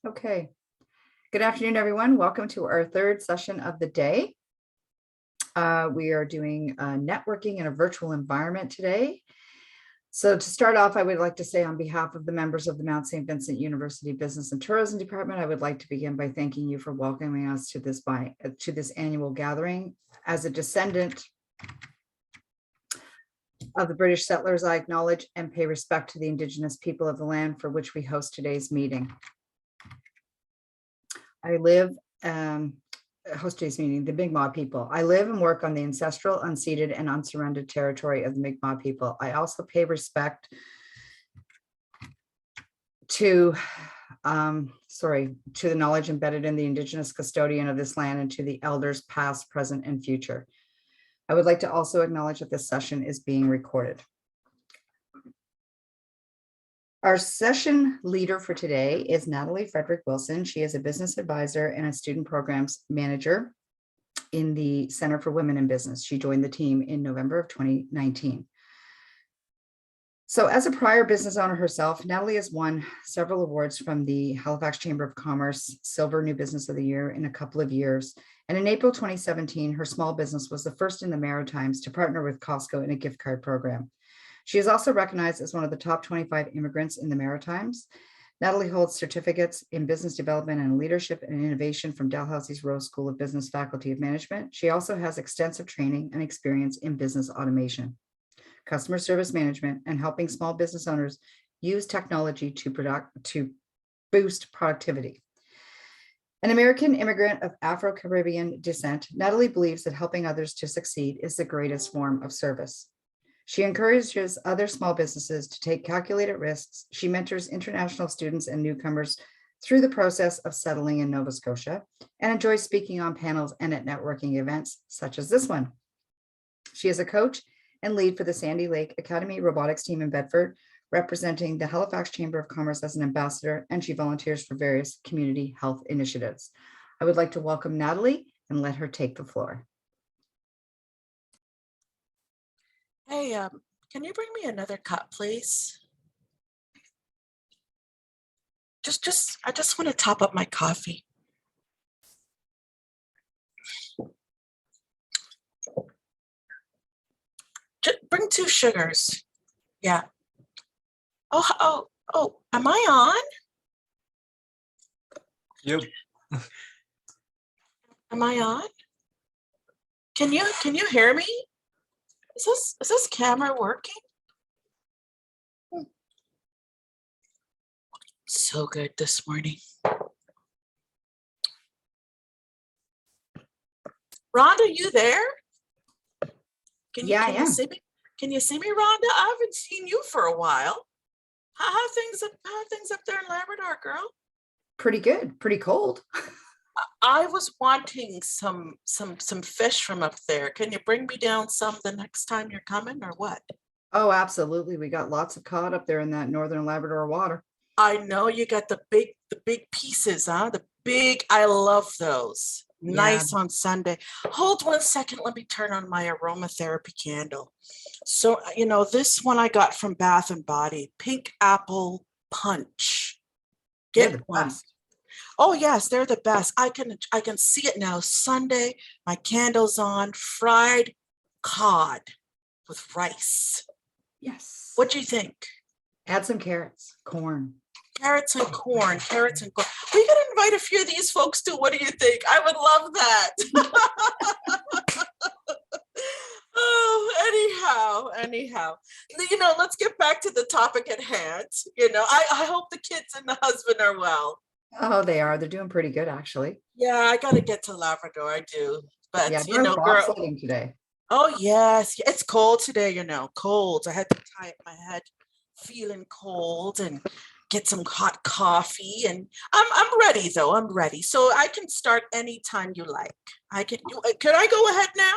Okay. Good afternoon, everyone. Welcome to our third session of the day. We are doing networking in a virtual environment today. So to start off, I would like to say on behalf of the members of the Mount St. Vincent University Business and Tourism Department, I would like to begin by thanking you for welcoming us to this annual gathering. As a descendant of the British settlers, I acknowledge and pay respect to the Indigenous people of the land for which we host today's meeting. The Mi'kmaq people. I live and work on the ancestral, unceded, and unsurrendered territory of the Mi'kmaq people. I also pay respect to the knowledge embedded in the Indigenous custodian of this land and to the elders past, present, and future. I would like to also acknowledge that this session is being recorded. Our session leader for today is Natalie Frederick Wilson. She is a business advisor and a student programs manager in the Center for Women in Business. She joined the team in November of 2019. So as a prior business owner herself, Natalie has won several awards from the Halifax Chamber of Commerce, Silver New Business of the Year in a couple of years. And in April 2017, her small business was the first in the Maritimes to partner with Costco in a gift card program. She is also recognized as one of the top 25 immigrants in the Maritimes. Natalie holds certificates in business development and leadership and innovation from Dalhousie's Rose School of Business Faculty of Management. She also has extensive training and experience in business automation, customer service management, and helping small business owners use technology to boost productivity. An American immigrant of Afro-Caribbean descent, Natalie believes that helping others to succeed is the greatest form of service. She encourages other small businesses to take calculated risks. She mentors international students and newcomers through the process of settling in Nova Scotia and enjoys speaking on panels and at networking events such as this one. She is a coach and lead for the Sandy Lake Academy robotics team in Bedford, representing the Halifax Chamber of Commerce as an ambassador, and she volunteers for various community health initiatives. I would like to welcome Natalie and let her take the floor. Hey, can you bring me another cup, please? I just want to top up my coffee. Just bring 2 sugars. Yeah. Oh, am I on? Yep. Am I on? Can you hear me? Is this camera working? So good this morning. Rhonda, you there? Can I am. You see me? Can you see me, Rhonda? I haven't seen you for a while. How things up there in Labrador, girl? Pretty good. Pretty cold. I was wanting some fish from up there. Can you bring me down some the next time you're coming, or what? Oh, absolutely. We got lots of cod up there in that northern Labrador water. I know you got the big pieces, huh? I love those. Yeah. Nice on Sunday. Hold 1 second. Let me turn on my aromatherapy candle. So, this one I got from Bath and Body, Pink Apple Punch. They're the one. best. Oh yes, they're the best. I can see it now. Sunday, my candle's on, fried cod with rice. Yes. What do you think? Add some carrots, corn. Carrots and corn. We gotta invite a few of these folks too. What do you think? I would love that. Oh, anyhow, let's get back to the topic at hand. I hope the kids and the husband are well. Oh, they are. They're doing pretty good, actually. Yeah, I gotta get to Labrador. I do, but Yeah, girl. Today. Oh yes, it's cold today. Cold. I had to tie up my head, feeling cold, and get some hot coffee. And I'm ready though. I'm ready, so I can start anytime you like. Could I go ahead now?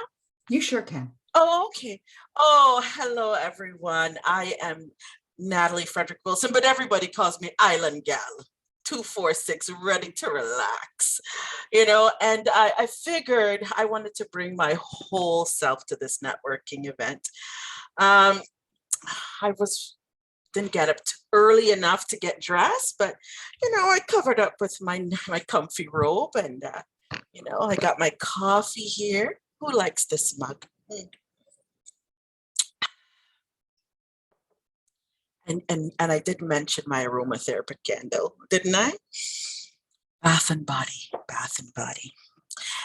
You sure can. Oh, okay. Oh, hello everyone. I am Natalie Frederick Wilson, but everybody calls me Island Gal. 246, ready to relax, and I figured I wanted to bring my whole self to this networking event. I was didn't get up early enough to get dressed, but I covered up with my comfy robe, and I got my coffee here. Who likes this mug? And I did mention my aromatherapy candle, didn't I? Bath and Body, Bath and Body.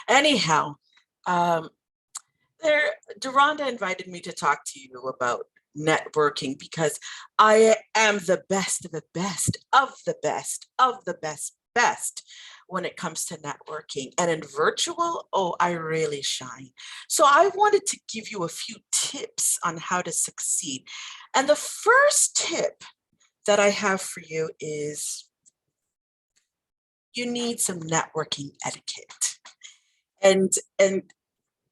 Anyhow, Deronda invited me to talk to you about networking because I am the best of the best of the best of the best when it comes to networking. And in virtual, oh, I really shine. So I wanted to give you a few tips on how to succeed. And the first tip that I have for you is you need some networking etiquette. And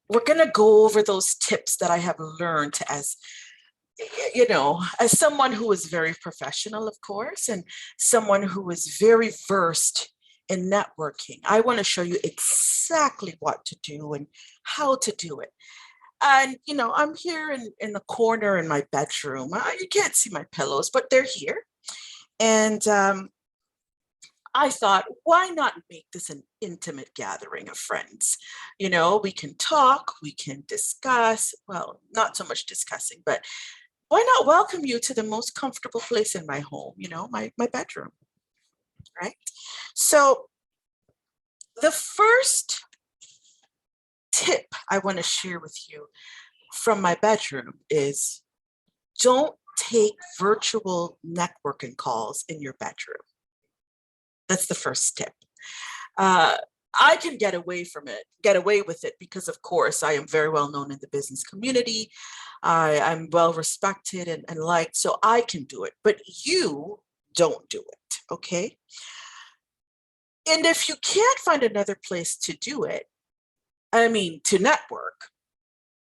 we're going to go over those tips that I have learned as someone who is very professional, of course, and someone who is very versed in networking. I want to show you exactly what to do and how to do it. And, I'm here in the corner in my bedroom. You can't see my pillows, but they're here. And I thought, why not make this an intimate gathering of friends? We can talk, we can discuss, well, not so much discussing, but why not welcome you to the most comfortable place in my home, my bedroom, right? So the first tip I want to share with you from my bedroom is don't take virtual networking calls in your bedroom. That's the first tip. I can get away with it because, of course, I am very well known in the business community. I'm well respected and liked, so I can do it, but you don't do it, okay? And if you can't find another place to do it, to network,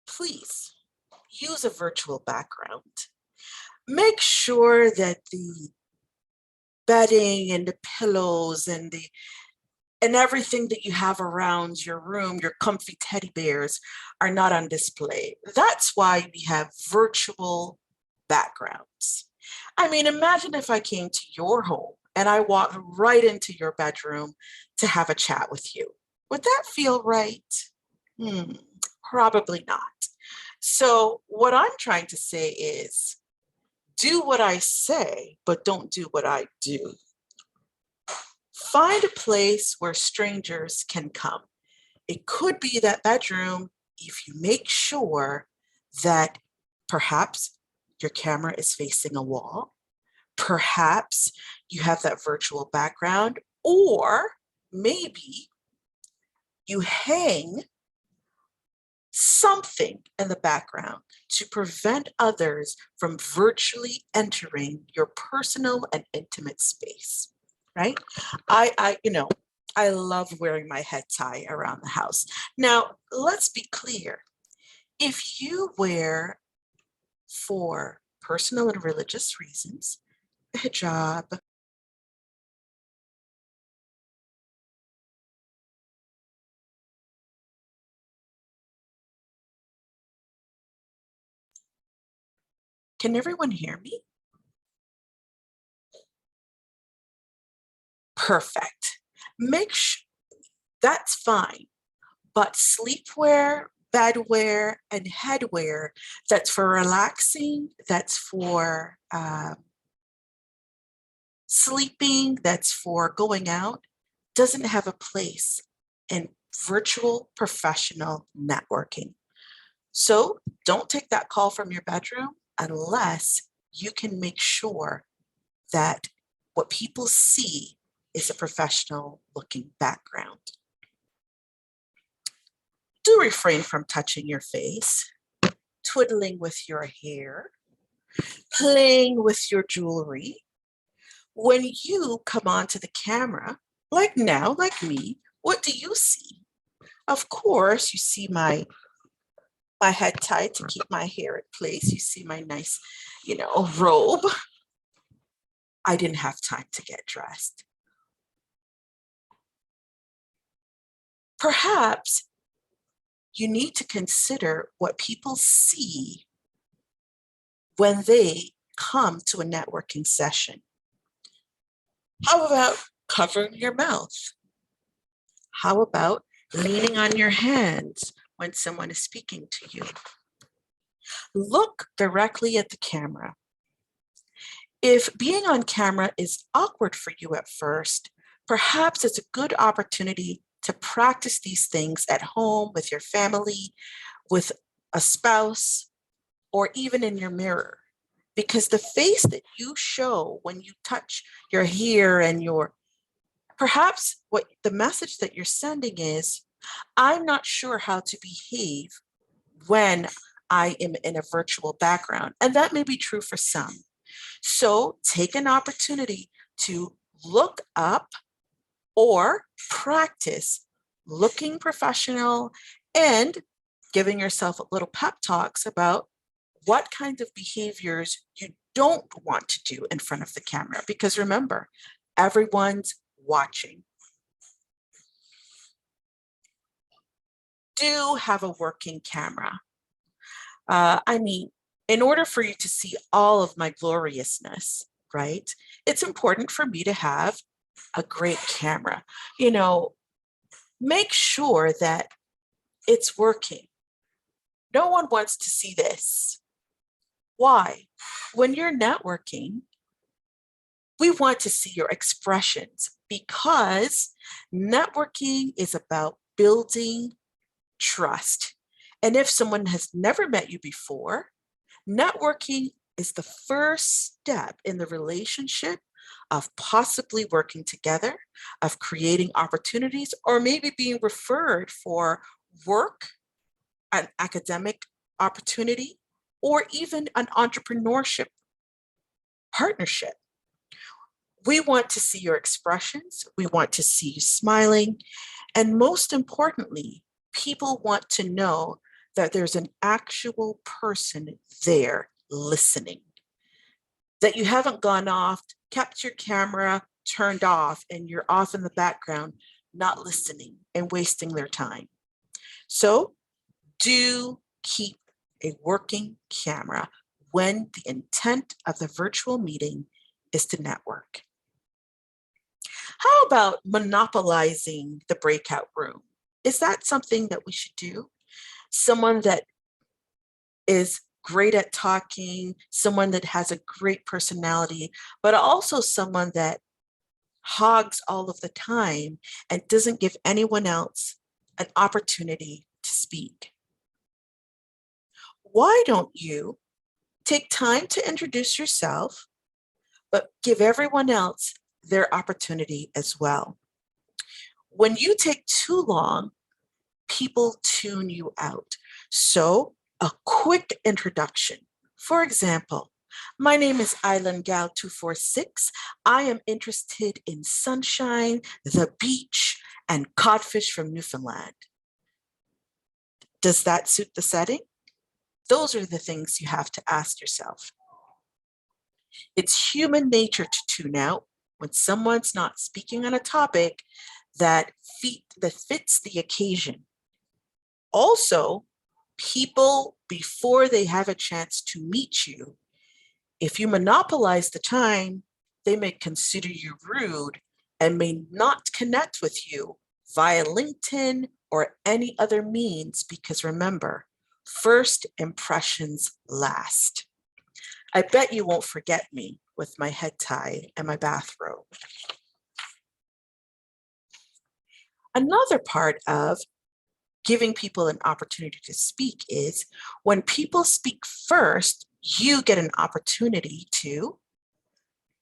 please use a virtual background. Make sure that the bedding and the pillows and everything that you have around your room, your comfy teddy bears, are not on display. That's why we have virtual backgrounds. Imagine if I came to your home and I walked right into your bedroom to have a chat with you. Would that feel right? Probably not. So what I'm trying to say is, do what I say, but don't do what I do. Find a place where strangers can come. It could be that bedroom if you make sure that perhaps your camera is facing a wall, perhaps you have that virtual background, or maybe you hang something in the background to prevent others from virtually entering your personal and intimate space, right? I love wearing my head tie around the house. Now, let's be clear. If you wear for personal and religious reasons, a hijab, can everyone hear me? Perfect. Make sure that's fine. But sleepwear, bedwear, and headwear, that's for relaxing, that's for sleeping, that's for going out, doesn't have a place in virtual professional networking. So don't take that call from your bedroom unless you can make sure that what people see is a professional looking background. Do refrain from touching your face, twiddling with your hair, playing with your jewelry. When you come onto the camera, like now, like me, what do you see? Of course, you see my head tie to keep my hair in place. You see my nice, robe. I didn't have time to get dressed. Perhaps you need to consider what people see when they come to a networking session? How about covering your mouth? How about leaning on your hands when someone is speaking to you? Look directly at the camera. If being on camera is awkward for you at first, perhaps it's a good opportunity to practice these things at home with your family, with a spouse, or even in your mirror. Because the face that you show when you touch your hair and perhaps what the message that you're sending is, I'm not sure how to behave when I am in a virtual background. And that may be true for some. So take an opportunity to look up or practice looking professional and giving yourself a little pep talks about what kind of behaviors you don't want to do in front of the camera. Because remember, everyone's watching. Do have a working camera. In order for you to see all of my gloriousness, right? It's important for me to have a great camera. Make sure that it's working. No one wants to see this. Why? When you're networking, we want to see your expressions because networking is about building trust. And if someone has never met you before, networking is the first step in the relationship of possibly working together, of creating opportunities, or maybe being referred for work, an academic opportunity, or even an entrepreneurship partnership. We want to see your expressions. We want to see you smiling. And most importantly, people want to know that there's an actual person there listening, that you haven't gone off, kept your camera turned off, and you're off in the background, not listening and wasting their time. So do keep a working camera when the intent of the virtual meeting is to network. How about monopolizing the breakout room? Is that something that we should do? Someone that is great at talking, someone that has a great personality, but also someone that hogs all of the time and doesn't give anyone else an opportunity to speak. Why don't you take time to introduce yourself, but give everyone else their opportunity as well? When you take too long, people tune you out. So a quick introduction. For example, my name is Island Gal 246. I am interested in sunshine, the beach, and codfish from Newfoundland. Does that suit the setting? Those are the things you have to ask yourself. It's human nature to tune out when someone's not speaking on a topic that fits the occasion. Also, people, before they have a chance to meet you, if you monopolize the time, they may consider you rude and may not connect with you via LinkedIn or any other means, because remember, first impressions last. I bet you won't forget me with my head tie and my bathrobe. Another part of giving people an opportunity to speak is when people speak first, you get an opportunity to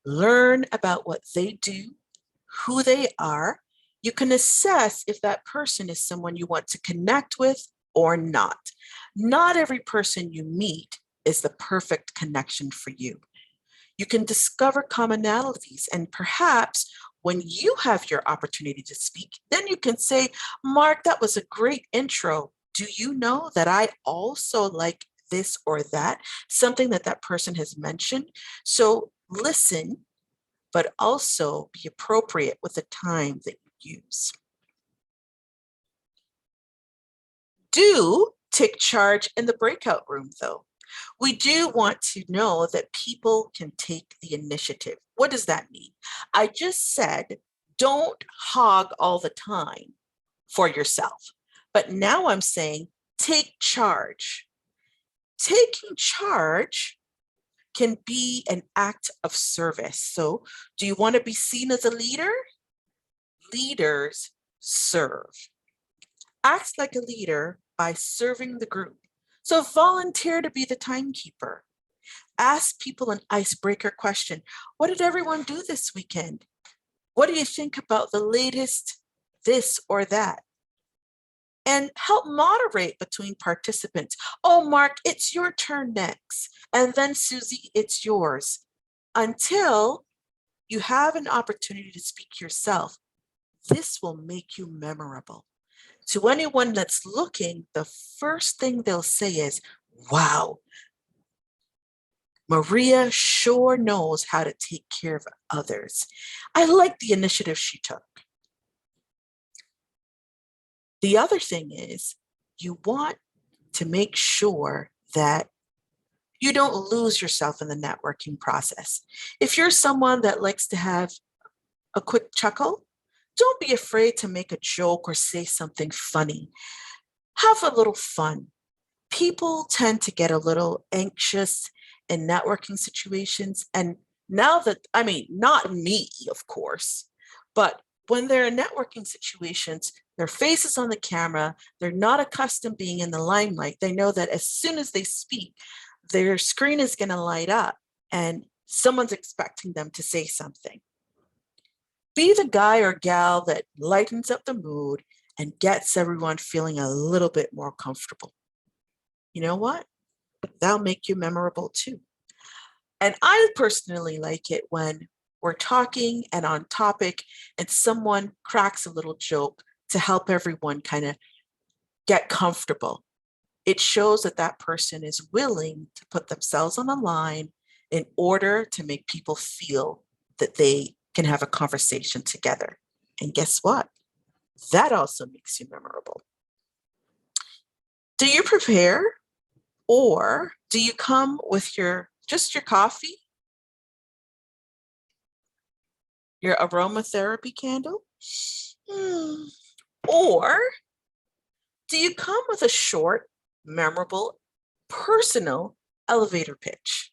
learn about what they do, who they are. You can assess if that person is someone you want to connect with or not. Not every person you meet is the perfect connection for you. You can discover commonalities, and perhaps when you have your opportunity to speak, then you can say, Mark, that was a great intro. Do you know that I also like this or that, something that person has mentioned? So listen, but also be appropriate with the time that you use. Do take charge in the breakout room, though. We do want to know that people can take the initiative. What does that mean? I just said, don't hog all the time for yourself. But now I'm saying, take charge. Taking charge can be an act of service. So, do you want to be seen as a leader? Leaders serve. Act like a leader by serving the group. So, volunteer to be the timekeeper. Ask people an icebreaker question. What did everyone do this weekend? What do you think about the latest this or that? And help moderate between participants. Oh, Mark, it's your turn next. And then Susie, it's yours. Until you have an opportunity to speak yourself, this will make you memorable. To anyone that's looking, the first thing they'll say is, wow, Maria sure knows how to take care of others. I like the initiative she took. The other thing is, you want to make sure that you don't lose yourself in the networking process. If you're someone that likes to have a quick chuckle, don't be afraid to make a joke or say something funny. Have a little fun. People tend to get a little anxious in networking situations. And now that, I mean, not me, of course, but when they're in networking situations, their face is on the camera, they're not accustomed being in the limelight. They know that as soon as they speak, their screen is going to light up and someone's expecting them to say something. Be the guy or gal that lightens up the mood and gets everyone feeling a little bit more comfortable. You know what? That'll make you memorable too. And I personally like it when we're talking and on topic and someone cracks a little joke to help everyone kind of get comfortable. It shows that that person is willing to put themselves on the line in order to make people feel that they can have a conversation together. And guess what? That also makes you memorable. Do you prepare, or do you come with just your coffee, your aromatherapy candle? Or do you come with a short, memorable, personal elevator pitch?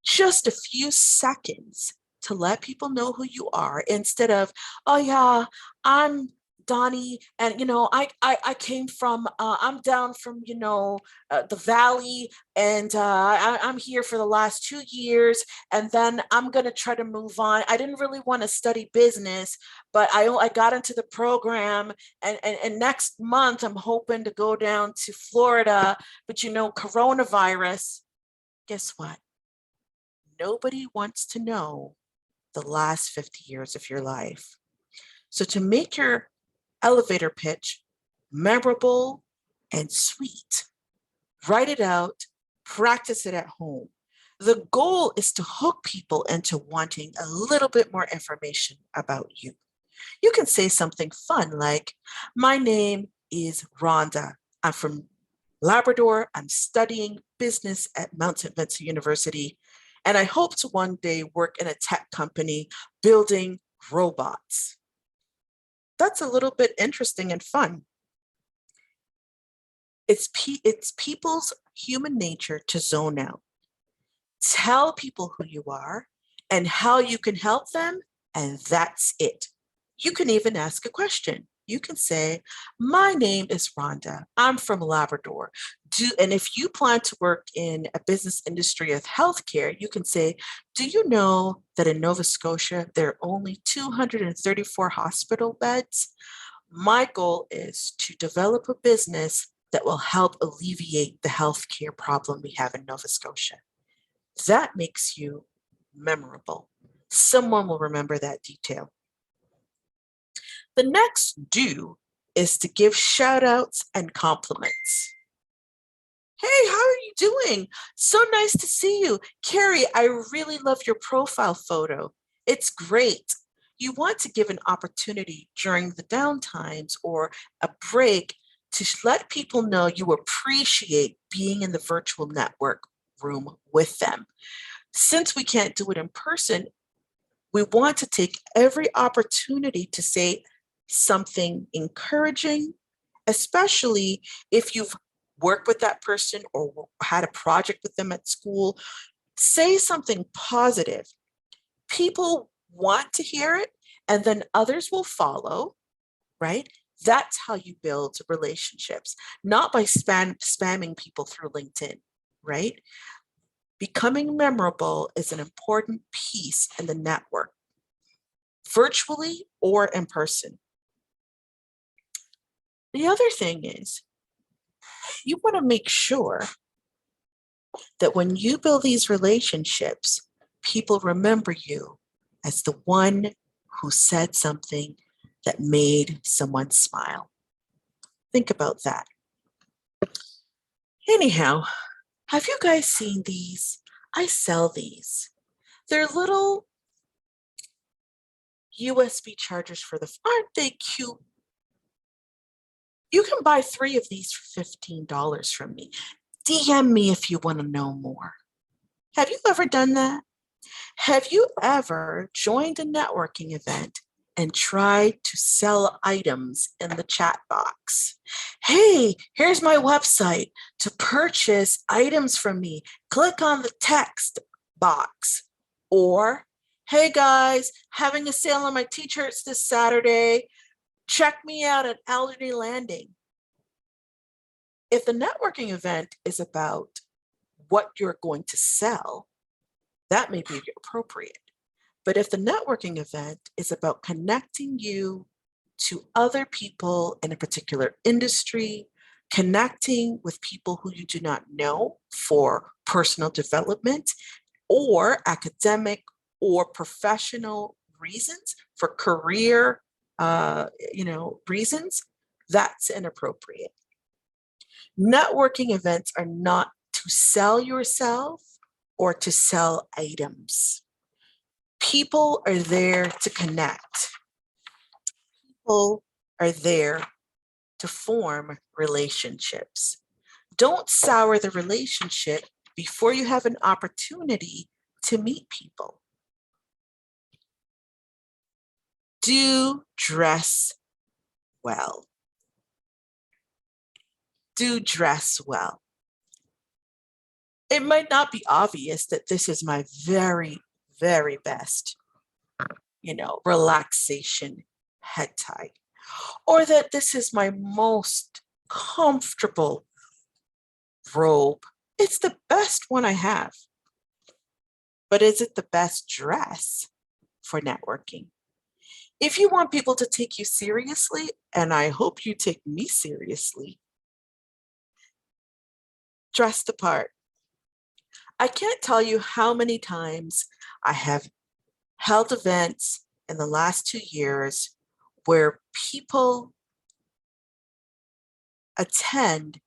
Just a few seconds to let people know who you are instead of, oh yeah, I'm Donnie, and I came from, I'm down from the valley, and I'm here for the last 2 years, and then I'm gonna try to move on. I didn't really want to study business, but I got into the program, and next month I'm hoping to go down to Florida, but coronavirus. Guess what? Nobody wants to know the last 50 years of your life. So to make your elevator pitch memorable and sweet, write it out, practice it at home. The goal is to hook people into wanting a little bit more information about you. You can say something fun like, my name is Rhonda. I'm from Labrador. I'm studying business at Mount St. Vincent University, and I hope to one day work in a tech company building robots. That's a little bit interesting and fun. It's people's human nature to zone out. Tell people who you are and how you can help them, and that's it. You can even ask a question. You can say, my name is Rhonda. I'm from Labrador. And if you plan to work in a business industry of healthcare, you can say, do you know that in Nova Scotia, there are only 234 hospital beds? My goal is to develop a business that will help alleviate the healthcare problem we have in Nova Scotia. That makes you memorable. Someone will remember that detail. The next do is to give shout outs and compliments. Hey, how are you doing? So nice to see you. Carrie, I really love your profile photo. It's great. You want to give an opportunity during the downtimes or a break to let people know you appreciate being in the virtual network room with them. Since we can't do it in person, we want to take every opportunity to say something encouraging, especially if you've worked with that person or had a project with them at school. Say something positive. People want to hear it, and then others will follow, right? That's how you build relationships, not by spamming people through LinkedIn, right? Becoming memorable is an important piece in the network, virtually or in person. The other thing is, you want to make sure that when you build these relationships, people remember you as the one who said something that made someone smile. Think about that. Anyhow, have you guys seen these? I sell these. They're little USB chargers for the, aren't they cute? You can buy 3 of these for $15 from me. DM me if you want to know more. Have you ever done that? Have you ever joined a networking event and tried to sell items in the chat box? Hey, here's my website to purchase items from me. Click on the text box. Or, hey guys, having a sale on my t-shirts this Saturday. Check me out at Alderney Landing. If the networking event is about what you're going to sell, that may be appropriate. But if the networking event is about connecting you to other people in a particular industry, connecting with people who you do not know for personal development or academic or professional reasons, for career reasons, that's inappropriate. Networking events are not to sell yourself or to sell items. People are there to connect. People are there to form relationships. Don't sour the relationship before you have an opportunity to meet people. Do dress well. Do dress well. It might not be obvious that this is my very, very best, relaxation head tie, or that this is my most comfortable robe. It's the best one I have. But is it the best dress for networking? If you want people to take you seriously, and I hope you take me seriously, dress the part. I can't tell you how many times I have held events in the last 2 years where people attend,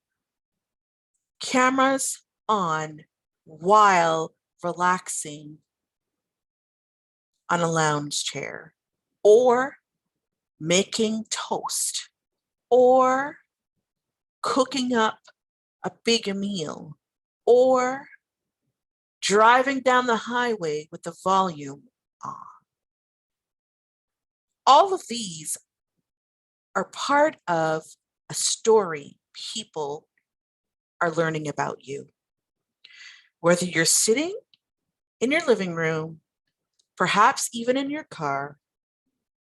cameras on, while relaxing on a lounge chair, or making toast, or cooking up a big meal, or driving down the highway with the volume on. All of these are part of a story people are learning about you. Whether you're sitting in your living room, perhaps even in your car,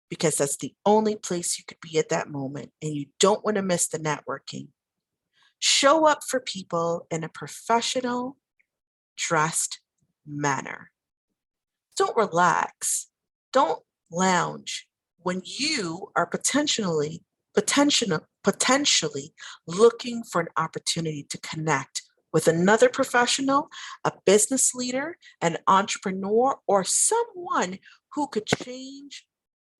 because that's the only place you could be at that moment and you don't want to miss the networking. Show up for people in a professional, dressed manner. Don't relax. Don't lounge when you are potentially looking for an opportunity to connect with another professional, a business leader, an entrepreneur, or someone who could change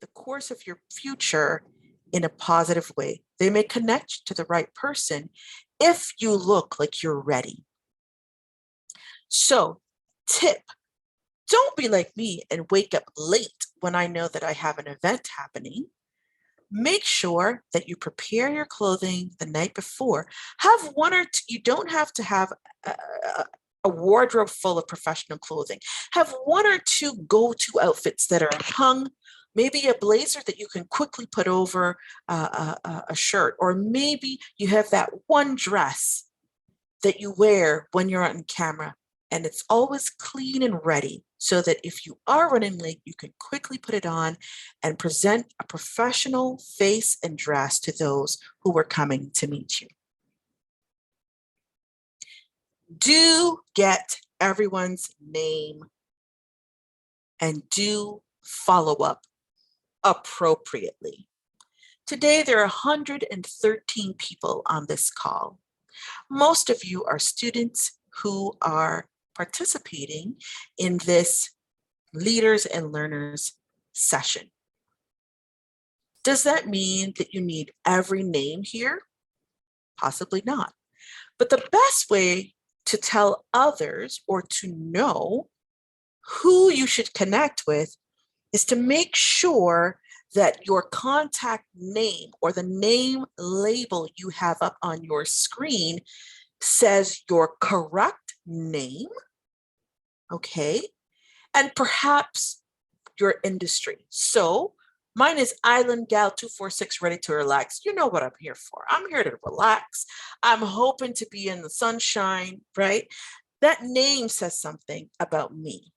the course of your future in a positive way. They may connect to the right person if you look like you're ready. So, tip, don't be like me and wake up late when I know that I have an event happening. Make sure that you prepare your clothing the night before. Have one or two, you don't have to have a wardrobe full of professional clothing. Have one or two go-to outfits that are hung, maybe a blazer that you can quickly put over a shirt, or maybe you have that one dress that you wear when you're on camera and it's always clean and ready so that if you are running late, you can quickly put it on and present a professional face and dress to those who are coming to meet you. Do get everyone's name and do follow up appropriately. Today, there are 113 people on this call. Most of you are students who are participating in this Leaders and Learners session. Does that mean that you need every name here? Possibly not. But the best way to tell others or to know who you should connect with is to make sure that your contact name or the name label you have up on your screen says your correct name, okay, and perhaps your industry. So mine is Island Gal 246, ready to relax. You know what I'm here for. I'm here to relax. I'm hoping to be in the sunshine, right? That name says something about me.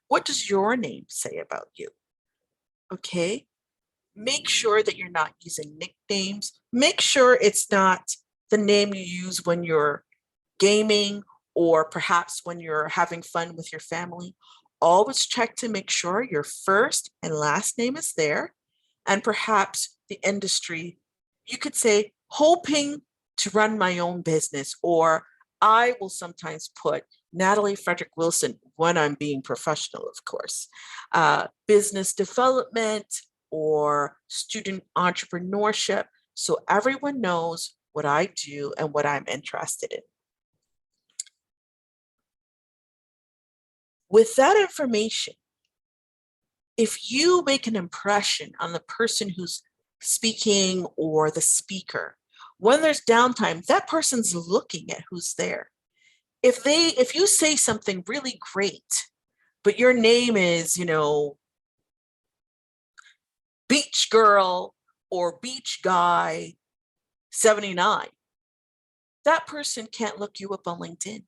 What does your name say about you? Okay. Make sure that you're not using nicknames. Make sure it's not the name you use when you're gaming or perhaps when you're having fun with your family. Always check to make sure your first and last name is there. And perhaps the industry, you could say, hoping to run my own business, or I will sometimes put Natalie Frederick Wilson when I'm being professional, of course. Business development or student entrepreneurship, so everyone knows what I do and what I'm interested in. With that information, if you make an impression on the person who's speaking or the speaker, when there's downtime, that person's looking at who's there. If you say something really great, but your name is, Beach Girl or Beach Guy 79, that person can't look you up on LinkedIn.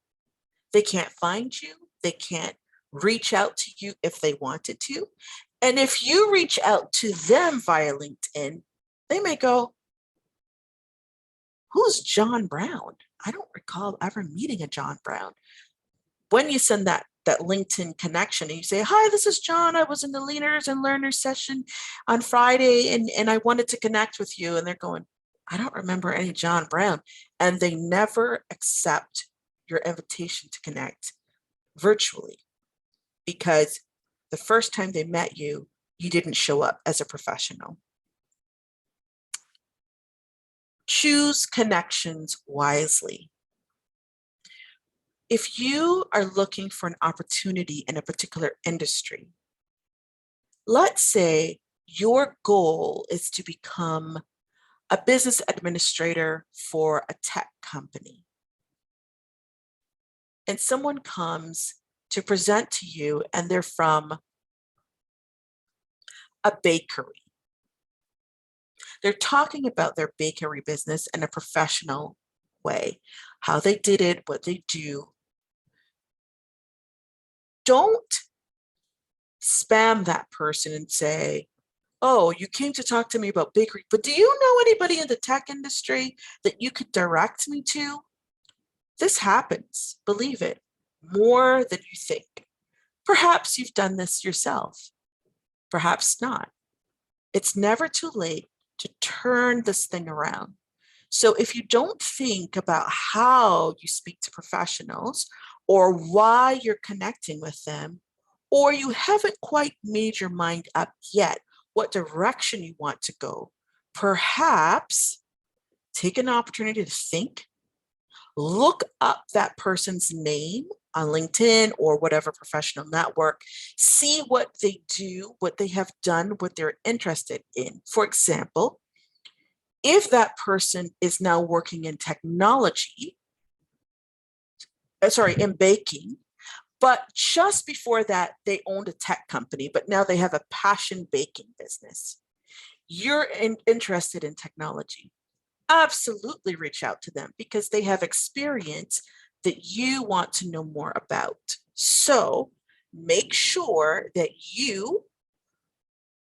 They can't find you. They can't reach out to you if they wanted to. And if you reach out to them via LinkedIn, they may go, who's John Brown? I don't recall ever meeting a John Brown. When you send that LinkedIn connection and you say, hi, this is John. I was in the Leaders and Learners session on Friday and I wanted to connect with you. And they're going, I don't remember any John Brown. And they never accept your invitation to connect virtually because the first time they met you, you didn't show up as a professional. Choose connections wisely. If you are looking for an opportunity in a particular industry, let's say your goal is to become a business administrator for a tech company, and someone comes to present to you and they're from a bakery. They're talking about their bakery business in a professional way, how they did it, what they do. Don't spam that person and say, oh, you came to talk to me about bakery, but do you know anybody in the tech industry that you could direct me to? This happens, believe it, more than you think. Perhaps you've done this yourself, perhaps not. It's never too late to turn this thing around. So if you don't think about how you speak to professionals or why you're connecting with them, or you haven't quite made your mind up yet what direction you want to go, perhaps take an opportunity to think, look up that person's name on LinkedIn or whatever professional network, see what they do, what they have done, what they're interested in. For example, if that person is now working in technology, in baking. But just before that, they owned a tech company, but now they have a passion baking business. You're interested in technology. Absolutely reach out to them because they have experience that you want to know more about. So make sure that you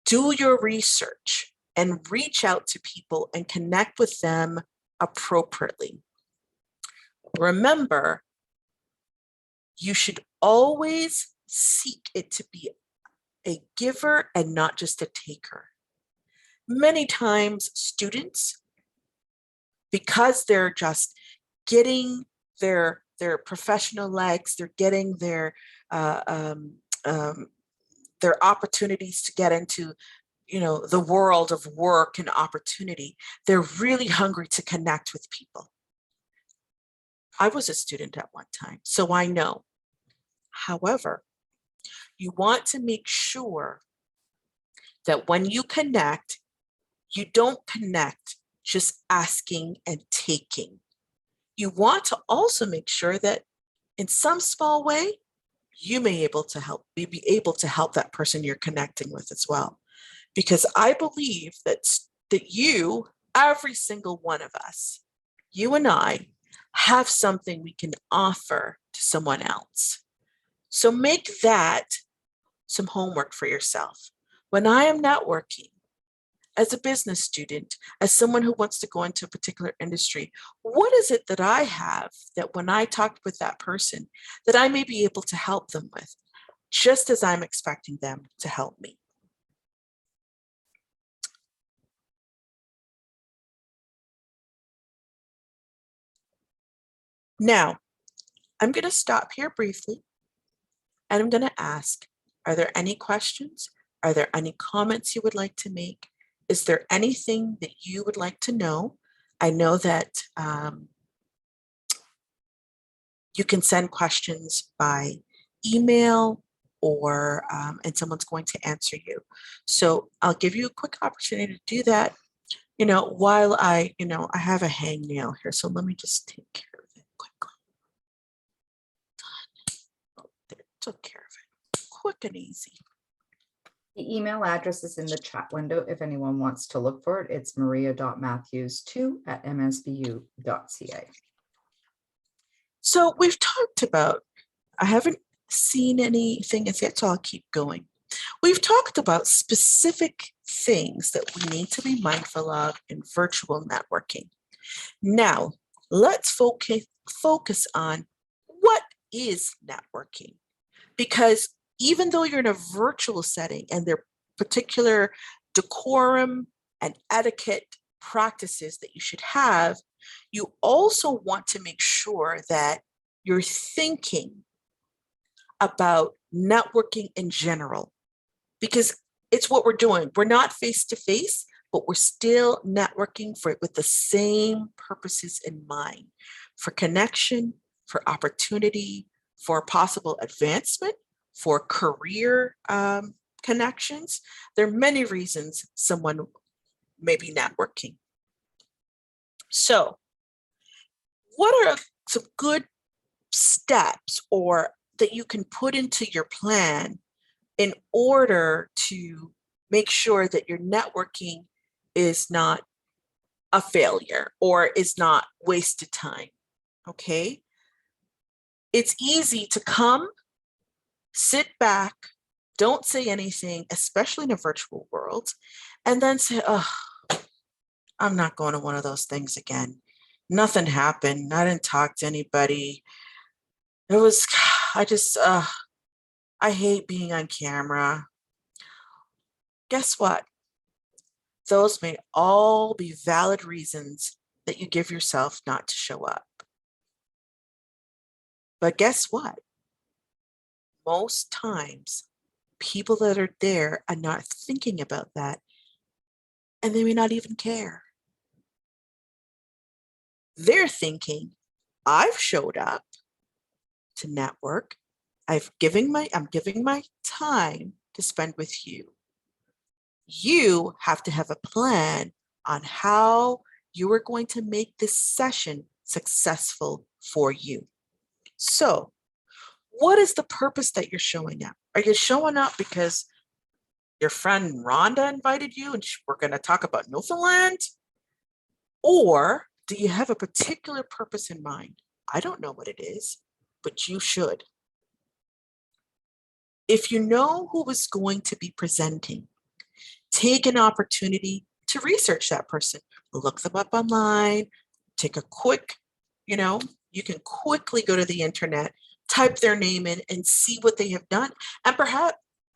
do your research and reach out to people and connect with them appropriately. Remember, you should always seek it to be a giver and not just a taker. Many times students, because they're just getting their professional legs, they're getting their opportunities to get into, the world of work and opportunity, they're really hungry to connect with people. I was a student at one time, so I know. However, you want to make sure that when you connect, you don't connect just asking and taking. You want to also make sure that in some small way, you may be able to help that person you're connecting with as well. Because I believe that you, every single one of us, you and I, have something we can offer to someone else. So make that some homework for yourself. When I am networking, as a business student, as someone who wants to go into a particular industry, what is it that I have that when I talk with that person, that I may be able to help them with, just as I'm expecting them to help me? Now, I'm going to stop here briefly, and I'm going to ask, are there any questions? Are there any comments you would like to make? Is there anything that you would like to know? I know that you can send questions by email or and someone's going to answer you. So I'll give you a quick opportunity to do that, while I have a hangnail here. So let me just take care of it quickly. Oh, there, took care of it. Quick and easy. The email address is in the chat window if anyone wants to look for it. It's maria.matthews2@msbu.ca. So we've talked about, I haven't seen anything as yet, so I'll keep going. We've talked about specific things that we need to be mindful of in virtual networking. Now, let's focus on what is networking. Because even though you're in a virtual setting and there are particular decorum and etiquette practices that you should have, you also want to make sure that you're thinking about networking in general, because it's what we're doing. We're not face to face, but we're still networking with the same purposes in mind, for connection, for opportunity, for possible advancement, for career connections. There are many reasons someone may be networking. So what are some good steps or that you can put into your plan in order to make sure that your networking is not a failure or is not wasted time? Okay. It's easy to come, sit back, don't say anything, especially in a virtual world, and then say, oh, I'm not going to one of those things again. Nothing happened. I didn't talk to anybody. I hate being on camera. Guess what? Those may all be valid reasons that you give yourself not to show up. But guess what? Most times, people that are there are not thinking about that, and they may not even care. They're thinking, I've showed up to network. I'm giving my time to spend with you. You have to have a plan on how you are going to make this session successful for you. So what is the purpose that you're showing up? Are you showing up because your friend Rhonda invited you and we're going to talk about Newfoundland? Or do you have a particular purpose in mind? I don't know what it is, but you should. If you know who is going to be presenting, take an opportunity to research that person. Look them up online, take a quick, you can quickly go to the internet, type their name in and see what they have done. And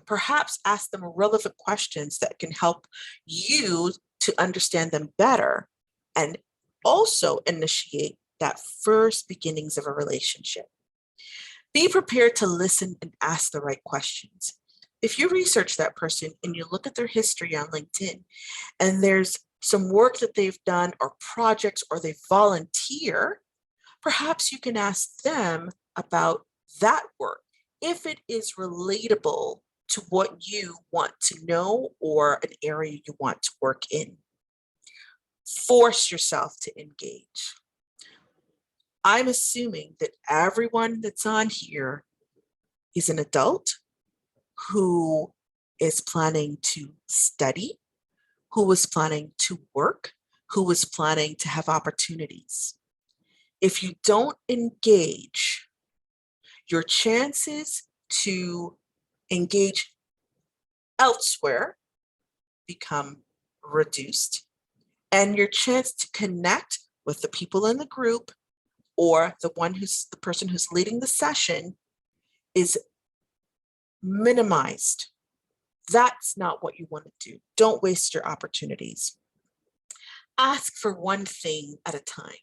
perhaps ask them relevant questions that can help you to understand them better and also initiate that first beginnings of a relationship. Be prepared to listen and ask the right questions. If you research that person and you look at their history on LinkedIn and there's some work that they've done or projects or they volunteer, perhaps you can ask them about that work if it is relatable to what you want to know or an area you want to work in. Force yourself to engage. I'm assuming that everyone that's on here is an adult who is planning to study, who is planning to work, who is planning to have opportunities. If you don't engage, your chances to engage elsewhere become reduced, and your chance to connect with the people in the group or the person who's leading the session is minimized. That's not what you want to do. Don't waste your opportunities. Ask for one thing at a time.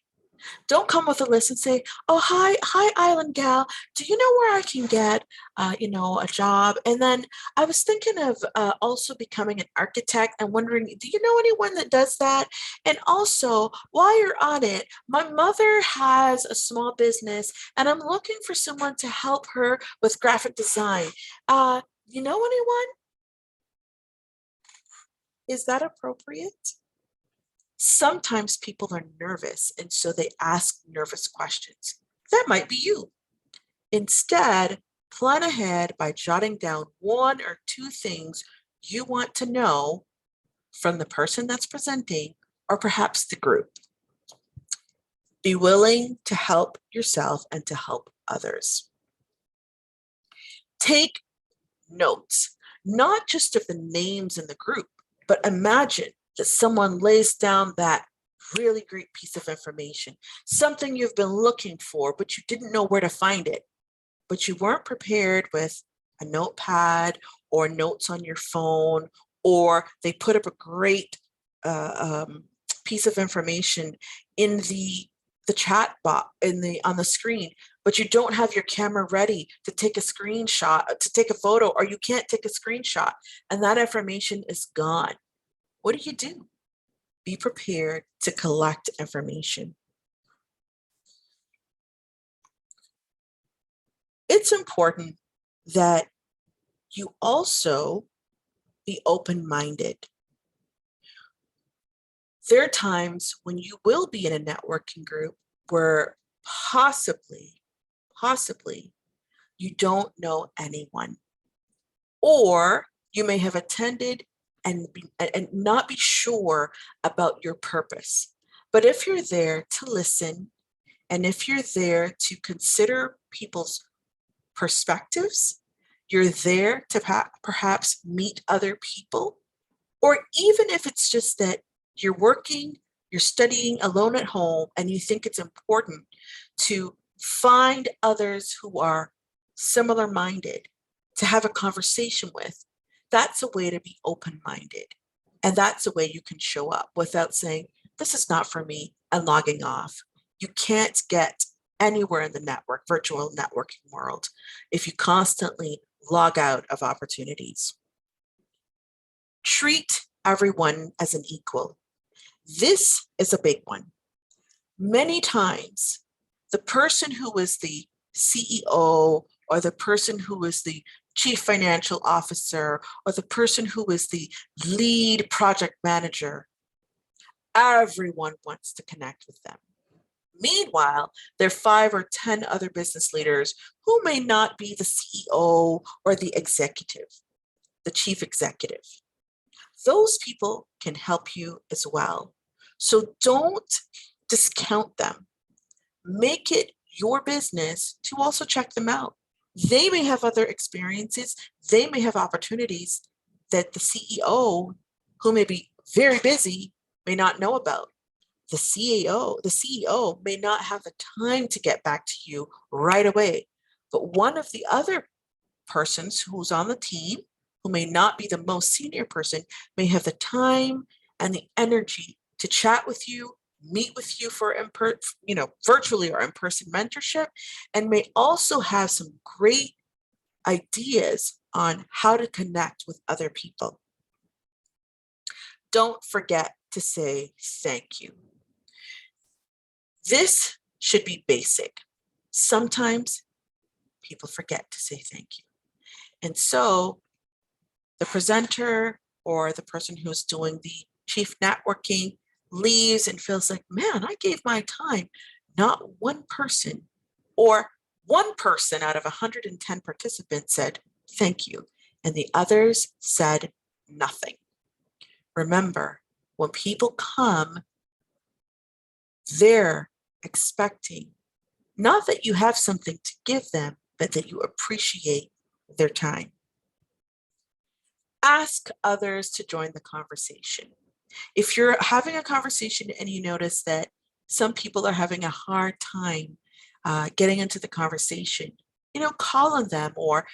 Don't come with a list and say, oh, hi, Island Gal. Do you know where I can get, a job? And then I was thinking of also becoming an architect and wondering, do you know anyone that does that? And also, while you're on it, my mother has a small business and I'm looking for someone to help her with graphic design. You know anyone? Is that appropriate? Sometimes people are nervous, and so they ask nervous questions. That might be you. Instead, plan ahead by jotting down one or two things you want to know from the person that's presenting, or perhaps the group. Be willing to help yourself and to help others. Take notes, not just of the names in the group, but imagine that someone lays down that really great piece of information, something you've been looking for, but you didn't know where to find it, but you weren't prepared with a notepad or notes on your phone, or they put up a great piece of information in the chat box on the screen, but you don't have your camera ready to take a screenshot, to take a photo, or you can't take a screenshot, and that information is gone. What do? Be prepared to collect information. It's important that you also be open-minded. There are times when you will be in a networking group where possibly you don't know anyone, or you may have attended and not be sure about your purpose. But if you're there to listen, and if you're there to consider people's perspectives, you're there to perhaps meet other people, or even if it's just that you're working, you're studying alone at home, and you think it's important to find others who are similar minded to have a conversation with, that's a way to be open-minded. And that's a way you can show up without saying, this is not for me, and logging off. You can't get anywhere in the virtual networking world if you constantly log out of opportunities. Treat everyone as an equal. This is a big one. Many times, the person who is the CEO or the person who is the chief financial officer or the person who is the lead project manager, everyone wants to connect with them. Meanwhile, there are 5 or 10 other business leaders who may not be the CEO or the executive, the chief executive. Those people can help you as well. So don't discount them. Make it your business to also check them out. They may have other experiences. They may have opportunities that the CEO, who may be very busy, may not know about. The CEO may not have the time to get back to you right away. But one of the other persons who's on the team, who may not be the most senior person, may have the time and the energy to chat with you, meet with you for virtually or in-person mentorship, and may also have some great ideas on how to connect with other people. Don't forget to say thank you. This should be basic. Sometimes people forget to say thank you. And so the presenter or the person who's doing the chief networking leaves and feels like, man, I gave my time. Not one person or one person out of 110 participants said thank you, and the others said nothing. Remember, when people come, they're expecting not that you have something to give them, but that you appreciate their time. Ask others to join the conversation. If you're having a conversation and you notice that some people are having a hard time getting into the conversation, call on them, or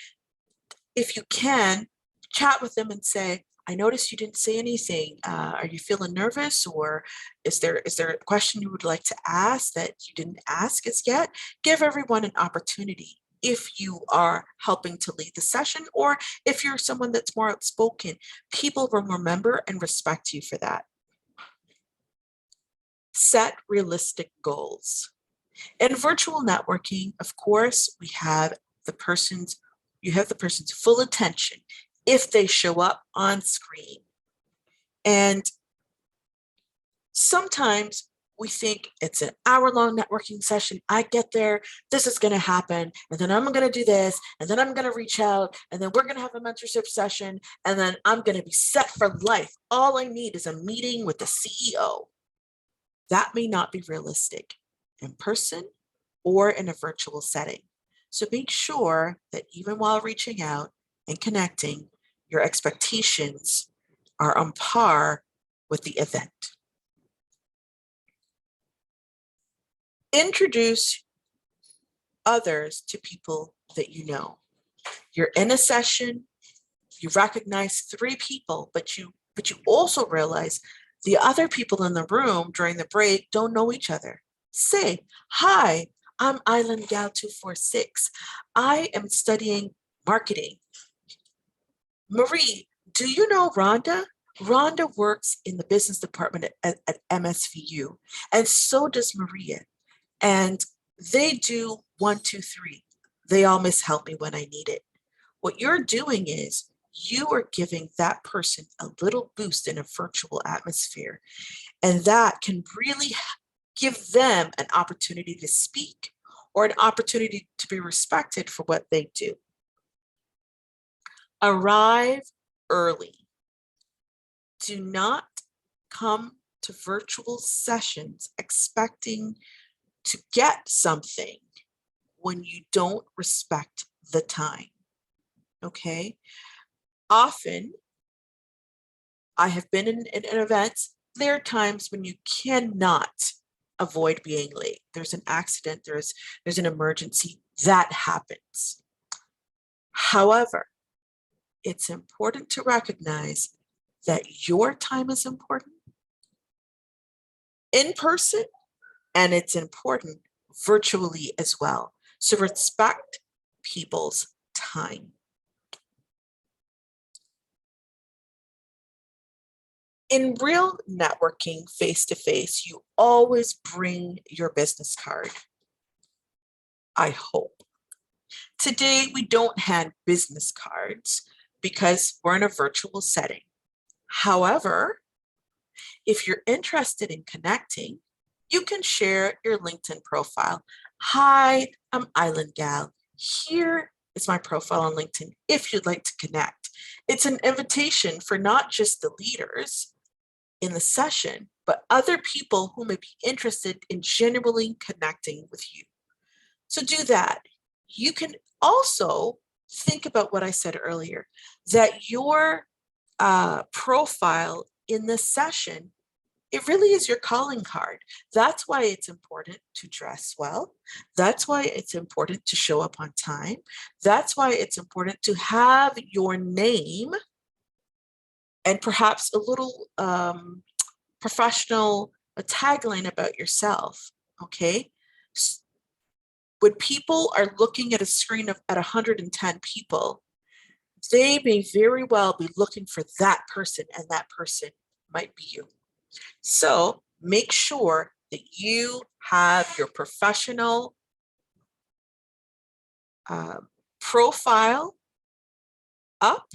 if you can, chat with them and say, I noticed you didn't say anything. Are you feeling nervous, or is there a question you would like to ask that you didn't ask as yet? Give everyone an opportunity. If you are helping to lead the session, or if you're someone that's more outspoken, people will remember and respect you for that. Set realistic goals. In virtual networking, of course, you have the person's full attention if they show up on screen. And sometimes we think it's an hour-long networking session. I get there, this is going to happen, and then I'm going to do this, and then I'm going to reach out, and then we're going to have a mentorship session, and then I'm going to be set for life. All I need is a meeting with the CEO. That may not be realistic in person or in a virtual setting. So make sure that even while reaching out and connecting, your expectations are on par with the event. Introduce others to people that you know. You're in a session, you recognize 3 people, but you also realize the other people in the room during the break don't know each other. Say, hi, I'm Island Gal 246. I am studying marketing. Marie, do you know Rhonda? Rhonda works in the business department at MSVU, and so does Maria. And they do 1, 2, 3. They always help me when I need it. What you're doing is you are giving that person a little boost in a virtual atmosphere, and that can really give them an opportunity to speak or an opportunity to be respected for what they do. Arrive early. Do not come to virtual sessions expecting to get something when you don't respect the time, okay? Often, I have been in events, there are times when you cannot avoid being late. There's an accident, there's an emergency, that happens. However, it's important to recognize that your time is important in person, and it's important virtually as well. So respect people's time. In real networking face-to-face, you always bring your business card. I hope. Today, we don't hand business cards because we're in a virtual setting. However, if you're interested in connecting, You can share your LinkedIn profile. Hi, I'm Island Gal. Here is my profile on LinkedIn if you'd like to connect. It's an invitation for not just the leaders in the session, but other people who may be interested in genuinely connecting with you. So do that. You can also think about what I said earlier, that your profile in this session, it really is your calling card. That's why it's important to dress well. That's why it's important to show up on time. That's why it's important to have your name and perhaps a little professional tagline about yourself, okay? When people are looking at a screen at 110 people, they may very well be looking for that person, and that person might be you. So make sure that you have your professional profile up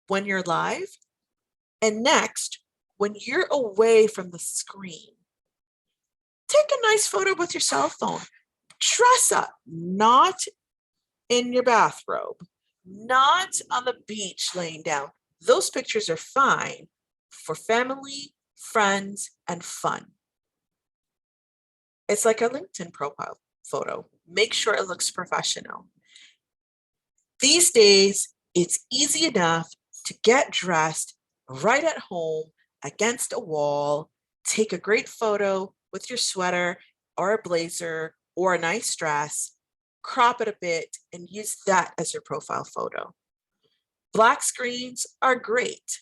when you're live. And next, when you're away from the screen, take a nice photo with your cell phone. Dress up, not in your bathrobe, not on the beach laying down. Those pictures are fine for family, friends, and fun. It's like a LinkedIn profile photo. Make sure it looks professional. These days, it's easy enough to get dressed right at home against a wall, take a great photo with your sweater or a blazer or a nice dress, crop it a bit, and use that as your profile photo. Black screens are great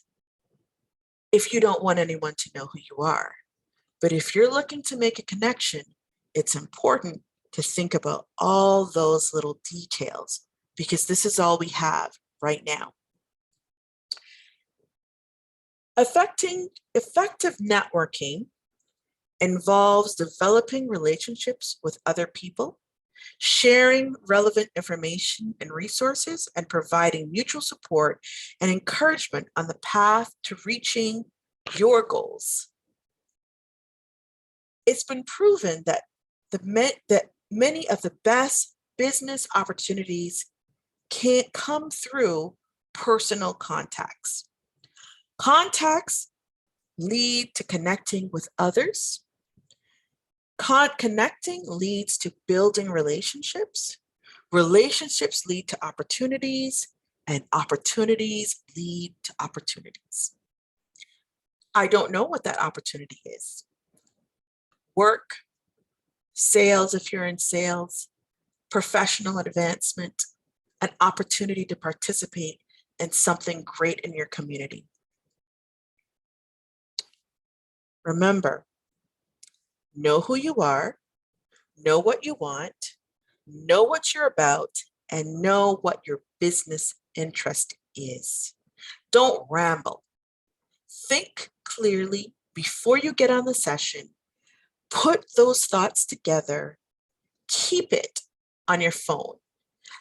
if you don't want anyone to know who you are. But if you're looking to make a connection, it's important to think about all those little details, because this is all we have right now. Effective networking involves developing relationships with other people, sharing relevant information and resources, and providing mutual support and encouragement on the path to reaching your goals. It's been proven that many of the best business opportunities can't come through personal contacts. Contacts lead to connecting with others. Connecting leads to building relationships. Relationships lead to opportunities, and opportunities lead to opportunities. I don't know what that opportunity is. Work, sales if you're in sales, professional advancement, an opportunity to participate in something great in your community. Remember, know who you are, know what you want, know what you're about, and know what your business interest is. Don't ramble. Think clearly before you get on the session. Put those thoughts together. Keep it on your phone.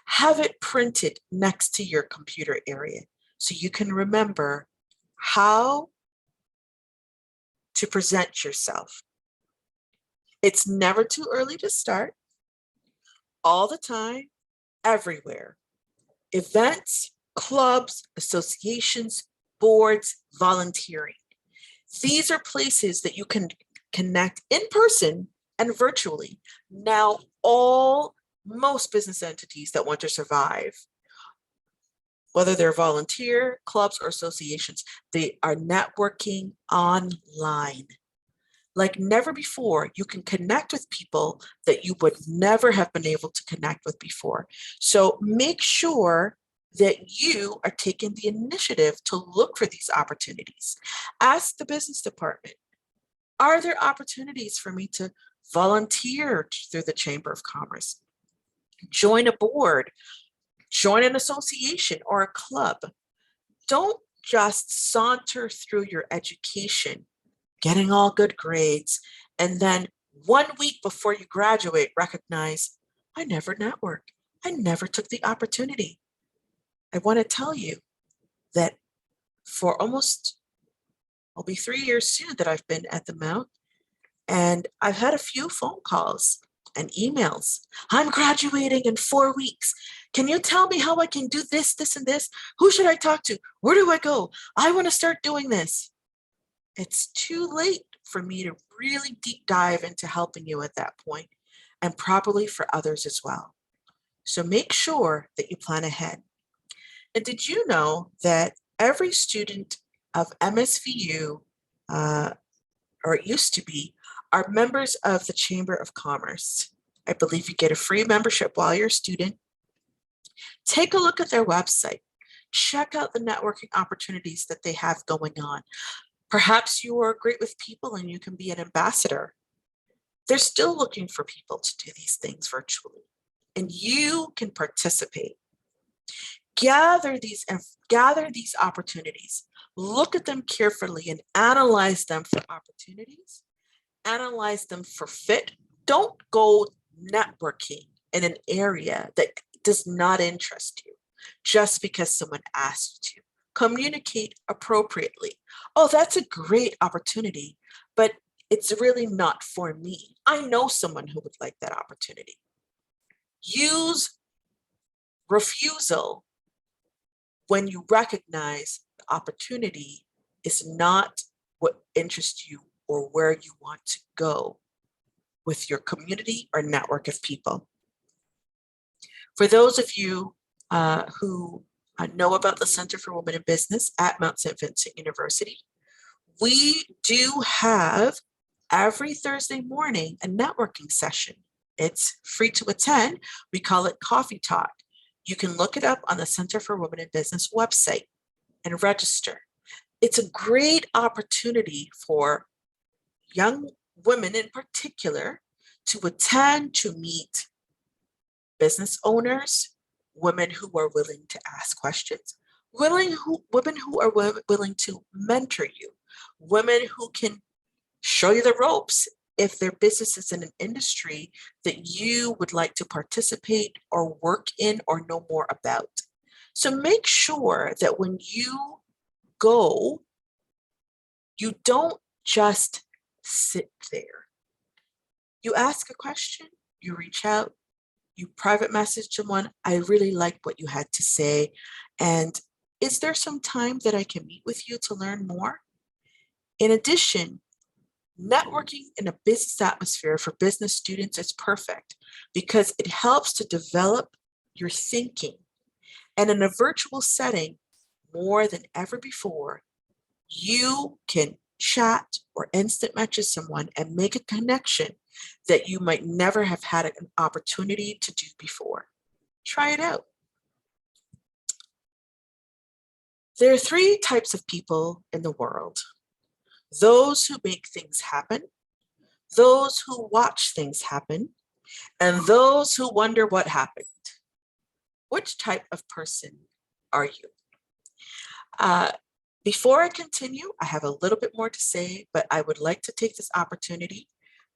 Have it printed next to your computer area so you can remember how to present yourself. It's never too early to start. All the time, everywhere. Events, clubs, associations, boards, volunteering. These are places that you can connect in person and virtually. Now, most business entities that want to survive, whether they're volunteer clubs or associations, they are networking online. Like never before, you can connect with people that you would never have been able to connect with before. So make sure that you are taking the initiative to look for these opportunities. Ask the business department, are there opportunities for me to volunteer through the Chamber of Commerce? Join a board, join an association or a club. Don't just saunter through your education, getting all good grades, and then 1 week before you graduate, recognize, I never networked. I never took the opportunity. I want to tell you that for almost, it'll be 3 years soon that I've been at the Mount, And I've had a few phone calls and emails. I'm graduating in 4 weeks. Can you tell me how I can do this, this, and this? Who should I talk to? Where do I go? I want to start doing this. It's too late for me to really deep dive into helping you at that point, and probably for others as well. So make sure that you plan ahead. And did you know that every student of MSVU, or it used to be, are members of the Chamber of Commerce? I believe you get a free membership while you're a student. Take a look at their website. Check out the networking opportunities that they have going on. Perhaps you are great with people and you can be an ambassador. They're still looking for people to do these things virtually, and you can participate. Gather these opportunities. Look at them carefully and analyze them for opportunities. Analyze them for fit. Don't go networking in an area that does not interest you just because someone asked you to. Communicate appropriately. Oh, that's a great opportunity, but it's really not for me. I know someone who would like that opportunity. Use refusal when you recognize the opportunity is not what interests you or where you want to go with your community or network of people. For those of you who know about the Center for Women in Business at Mount St. Vincent University, we do have every Thursday morning a networking session. It's free to attend. We call it Coffee Talk. You can look it up on the Center for Women in Business website and register. It's a great opportunity for young women in particular to attend, to meet business owners, women who are willing to ask questions, women who are willing to mentor you, women who can show you the ropes if their business is in an industry that you would like to participate or work in or know more about. So make sure that when you go, you don't just sit there. You ask a question, you reach out, you private message someone. I really like what you had to say. And is there some time that I can meet with you to learn more? In addition, networking in a business atmosphere for business students is perfect because it helps to develop your thinking. And in a virtual setting, more than ever before, you can chat or instant message someone and make a connection that you might never have had an opportunity to do before. Try it out. There are 3 types of people in the world: those who make things happen, those who watch things happen, and those who wonder what happened. Which type of person are you? Before I continue, I have a little bit more to say, but I would like to take this opportunity.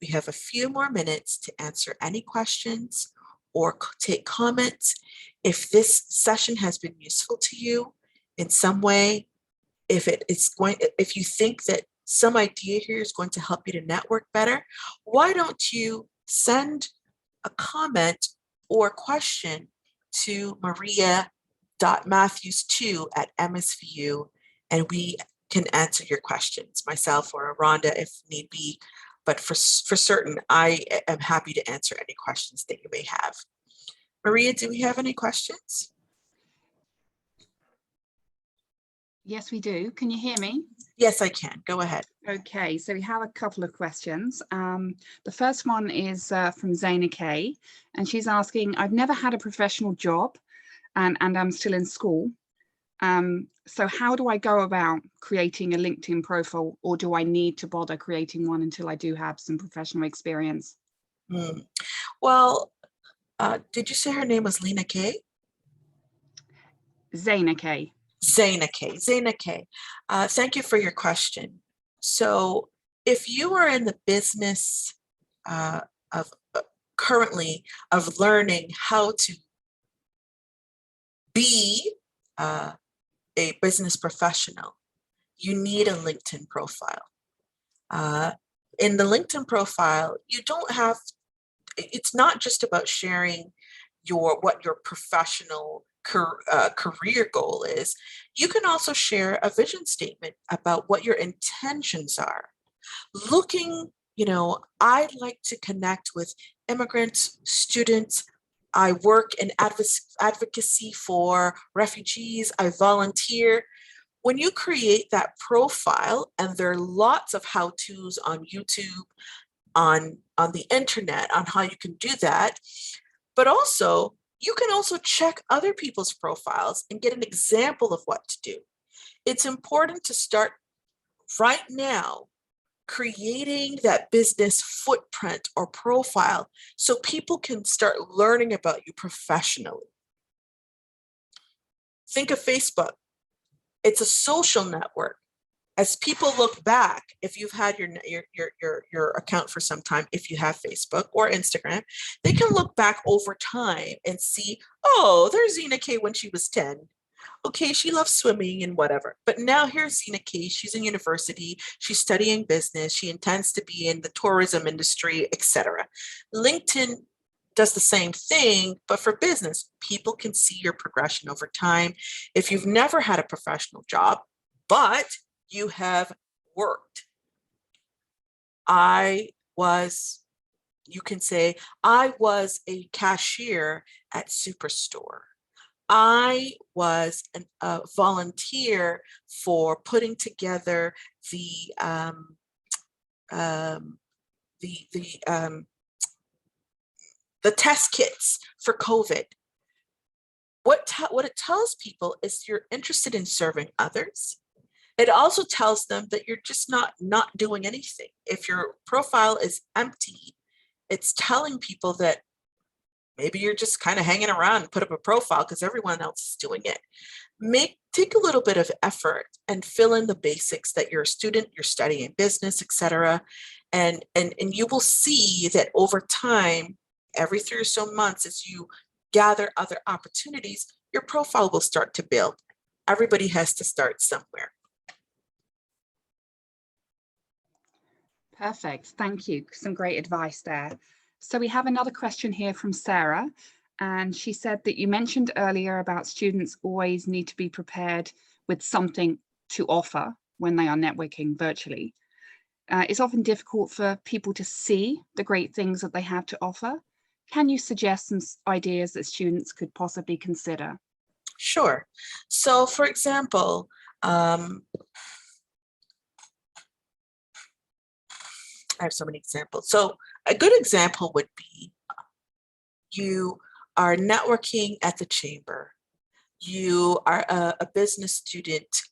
We have a few more minutes to answer any questions or take comments. If this session has been useful to you in some way, if you think that some idea here is going to help you to network better, why don't you send a comment or question to maria.matthews2@msvu, and we can answer your questions, myself or Rhonda if need be. But for certain, I am happy to answer any questions that you may have. Maria, do we have any questions? Yes, we do. Can you hear me? Yes, I can. Go ahead. Okay, so we have a couple of questions. The first one is from Zaina K, and she's asking, I've never had a professional job and I'm still in school. So how do I go about creating a LinkedIn profile, or do I need to bother creating one until I do have some professional experience? Well, did you say her name was Lena K? Zaina K. Zaina K. Zaina K. Thank you for your question. So if you are in the business currently of learning how to be a business professional, you need a LinkedIn profile. in the LinkedIn profile, you don't have, it's not just about sharing what your professional career goal is. You can also share a vision statement about what your intentions are. I'd like to connect with immigrants, students. I work in advocacy for refugees. I volunteer. When you create that profile, and there are lots of how-tos on YouTube, on the internet, on how you can do that, but also you can also check other people's profiles and get an example of what to do. It's important to start right now creating that business footprint or profile so people can start learning about you professionally. Think of Facebook. It's a social network. As people look back, if you've had your account for some time, if you have Facebook or Instagram, they can look back over time and see, oh, there's Zena K when she was 10. Okay, she loves swimming and whatever. But now here's Zena K. She's in university. She's studying business. She intends to be in the tourism industry, etc. LinkedIn does the same thing, but for business. People can see your progression over time. If you've never had a professional job, but you have worked. You can say, I was a cashier at Superstore. I was a volunteer for putting together the test kits for COVID. What it tells people is you're interested in serving others. It also tells them that you're just not doing anything. If your profile is empty, it's telling people that maybe you're just kind of hanging around and put up a profile because everyone else is doing it. Take a little bit of effort and fill in the basics that you're a student, you're studying business, etc. And you will see that over time, every 3 or so months, as you gather other opportunities, your profile will start to build. Everybody has to start somewhere. Perfect. Thank you. Some great advice there. So we have another question here from Sarah, and she said that you mentioned earlier about students always need to be prepared with something to offer when they are networking virtually. It's often difficult for people to see the great things that they have to offer. Can you suggest some ideas that students could possibly consider? Sure. So for example, I have so many examples. So a good example would be you are networking at the chamber. You are a business student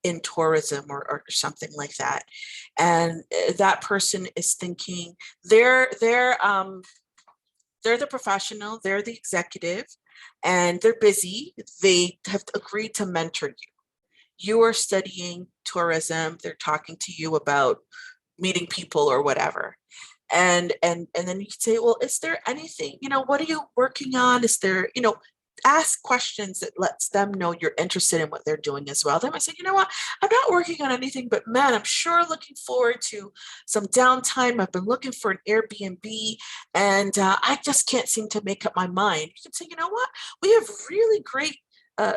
in tourism or something like that. And that person is thinking they're the professional, they're the executive, and they're busy. They have agreed to mentor you. You are studying tourism. They're talking to you about meeting people or whatever. And then you can say, well, is there anything, what are you working on? Is there, ask questions that lets them know you're interested in what they're doing as well. They might say, you know what, I'm not working on anything, but man, I'm sure looking forward to some downtime. I've been looking for an Airbnb and I just can't seem to make up my mind. You can say, you know what, we have really great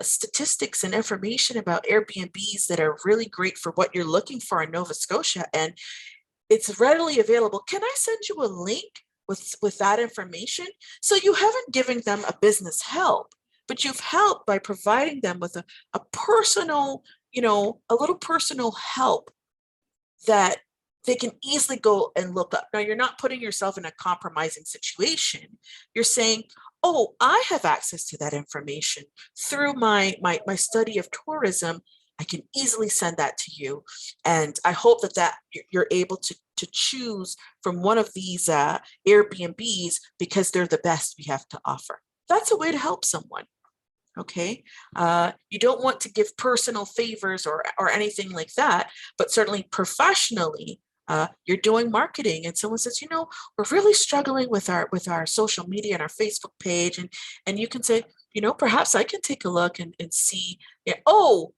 statistics and information about Airbnbs that are really great for what you're looking for in Nova Scotia. And it's readily available. Can I send you a link with that information? So you haven't given them a business help, but you've helped by providing them with a personal, a little personal help that they can easily go and look up. Now, you're not putting yourself in a compromising situation. You're saying, oh, I have access to that information through my study of tourism. I can easily send that to you. And I hope that you're able to choose from one of these Airbnbs because they're the best we have to offer. That's a way to help someone. Okay. You don't want to give personal favors or anything like that, but certainly professionally, you're doing marketing and someone says, we're really struggling with our social media and our Facebook page. And you can say, perhaps I can take a look and see, oh,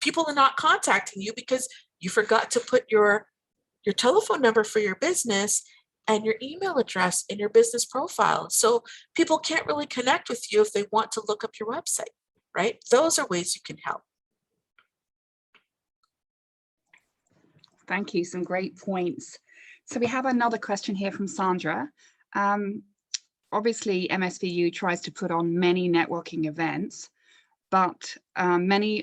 people are not contacting you because you forgot to put your your telephone number for your business, and your email address in your business profile. So people can't really connect with you if they want to look up your website, right? Those are ways you can help. Thank you. Some great points. So we have another question here from Sandra. Obviously, MSVU tries to put on many networking events, but many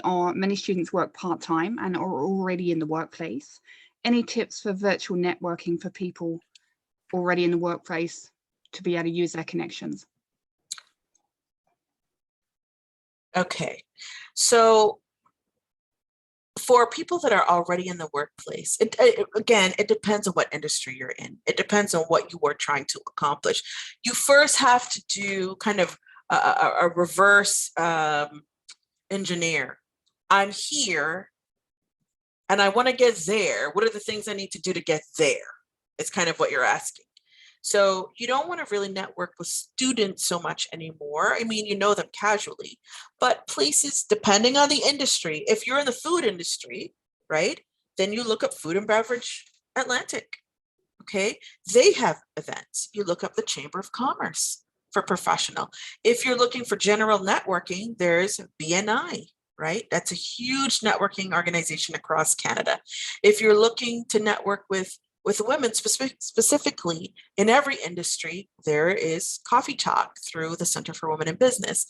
students work part-time and are already in the workplace. Any tips for virtual networking for people already in the workplace to be able to use their connections? Okay, so for people that are already in the workplace, again, it depends on what industry you're in. It depends on what you are trying to accomplish. You first have to do kind of a reverse engineer. I'm here and I want to get there. What are the things I need to do to get there? It's kind of what you're asking. So you don't want to really network with students so much anymore. I mean, you know them casually, but places, depending on the industry, if you're in the food industry, right, then you look up Food and Beverage Atlantic, okay? They have events. You look up the Chamber of Commerce for professional. If you're looking for general networking, there's BNI, right? That's a huge networking organization across Canada. If you're looking to network with women specifically in every industry, there is Coffee Talk through the Center for Women in Business.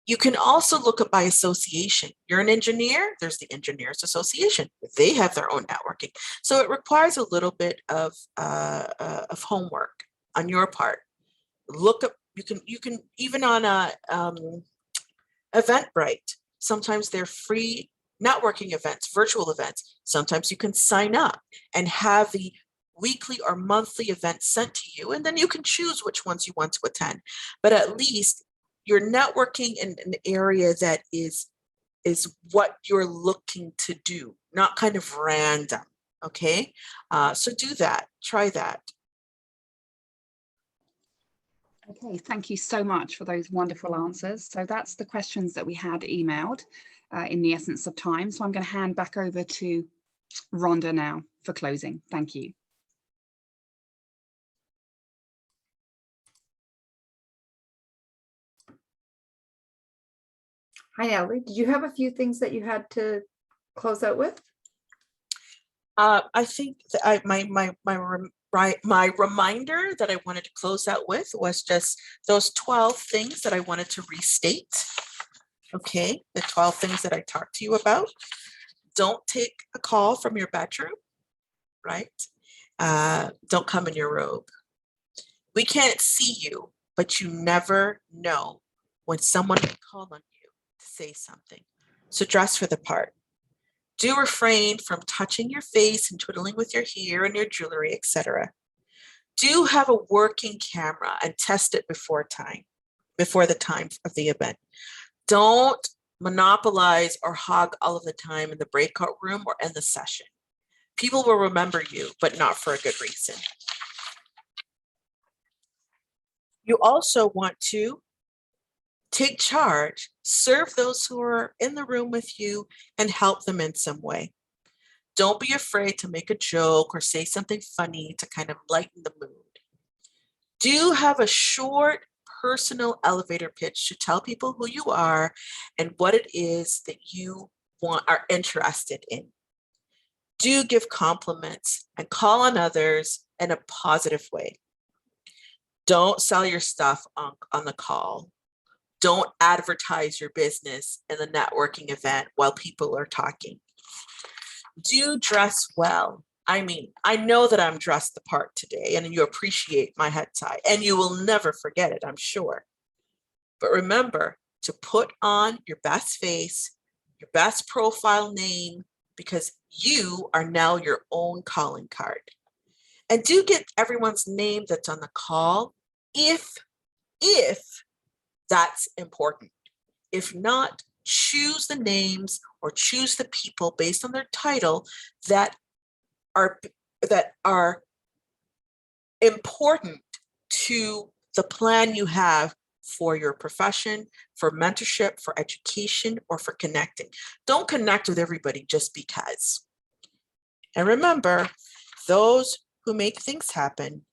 You can also look up by association. You're an engineer, there's the Engineers Association. They have their own networking. So it requires a little bit of homework on your part. Look up, you can even on a Eventbrite, sometimes they're free networking events, virtual events. Sometimes you can sign up and have the weekly or monthly events sent to you, and then you can choose which ones you want to attend. But at least you're networking in an area that is what you're looking to do, not kind of random, okay? So do that, try that. Okay, thank you so much for those wonderful answers. So that's the questions that we had emailed in the essence of time. So I'm going to hand back over to Rhonda now for closing. Thank you. Hi, Natalie. Did you have a few things that you had to close out with? I think that my reminder that I wanted to close out with was just those 12 things that I wanted to restate. Okay, the 12 things that I talked to you about. Don't take a call from your bedroom, right? Don't come in your robe. We can't see you, but you never know when someone can call on you to say something. So dress for the part. Do refrain from touching your face and twiddling with your hair and your jewelry, etc. Do have a working camera and test it before the time of the event. Don't monopolize or hog all of the time in the breakout room or in the session. People will remember you, but not for a good reason. You also want to take charge, serve those who are in the room with you, and help them in some way. Don't be afraid to make a joke or say something funny to kind of lighten the mood. Do have a short, personal elevator pitch to tell people who you are and what it is that you are interested in. Do give compliments and call on others in a positive way. Don't sell your stuff on the call. Don't advertise your business in the networking event while people are talking. Do dress well. I mean, I know that I'm dressed the part today and you appreciate my head tie and you will never forget it, I'm sure. But remember to put on your best face, your best profile name, because you are now your own calling card. And do get everyone's name that's on the call if that's important. If not, choose the names or choose the people based on their title that are important to the plan you have for your profession, for mentorship, for education, or for connecting. Don't connect with everybody just because. And remember, those who make things happen,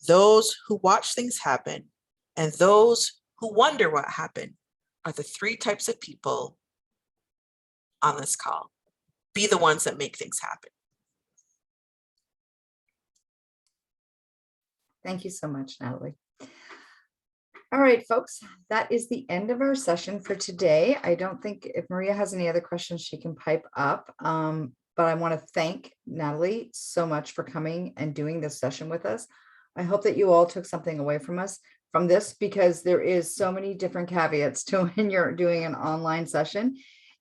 those who watch things happen, and those who wonder what happened are the 3 types of people on this call. Be the ones that make things happen. Thank you so much, Natalie. All right, folks, that is the end of our session for today. I don't think if Maria has any other questions, she can pipe up. But I want to thank Natalie so much for coming and doing this session with us. I hope that you all took something away from this, because there is so many different caveats to when you're doing an online session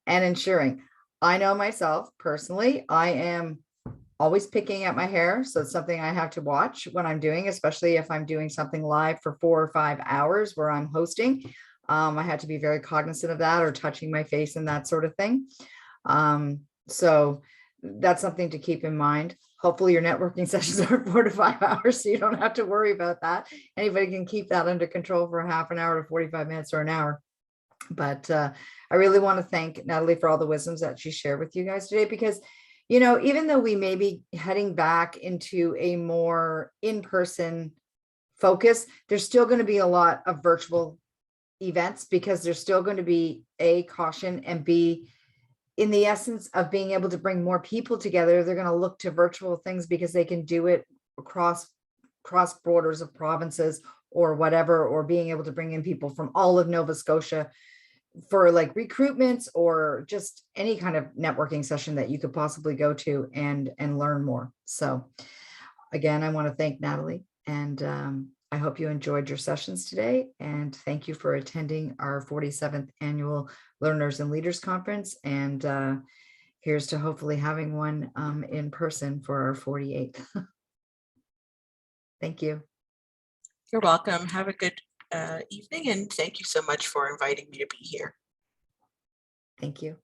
and ensuring. I know myself personally, I am always picking at my hair. So it's something I have to watch when I'm doing, especially if I'm doing something live for 4 or 5 hours where I'm hosting. I had to be very cognizant of that, or touching my face and that sort of thing. So that's something to keep in mind. Hopefully your networking sessions are 4 to 5 hours, so you don't have to worry about that. Anybody can keep that under control for half an hour to 45 minutes or an hour. But I really want to thank Natalie for all the wisdoms that she shared with you guys today, because even though we may be heading back into a more in-person focus, there's still going to be a lot of virtual events, because there's still going to be A, caution, and B, in the essence of being able to bring more people together, they're going to look to virtual things because they can do it across borders of provinces or whatever, or being able to bring in people from all of Nova Scotia for like recruitments or just any kind of networking session that you could possibly go to and learn more. So again, I want to thank Natalie, and I hope you enjoyed your sessions today, and thank you for attending our 47th annual Learners and Leaders Conference. And here's to hopefully having one in person for our 48th. Thank you. You're welcome. Have a good evening, and thank you so much for inviting me to be here. Thank you.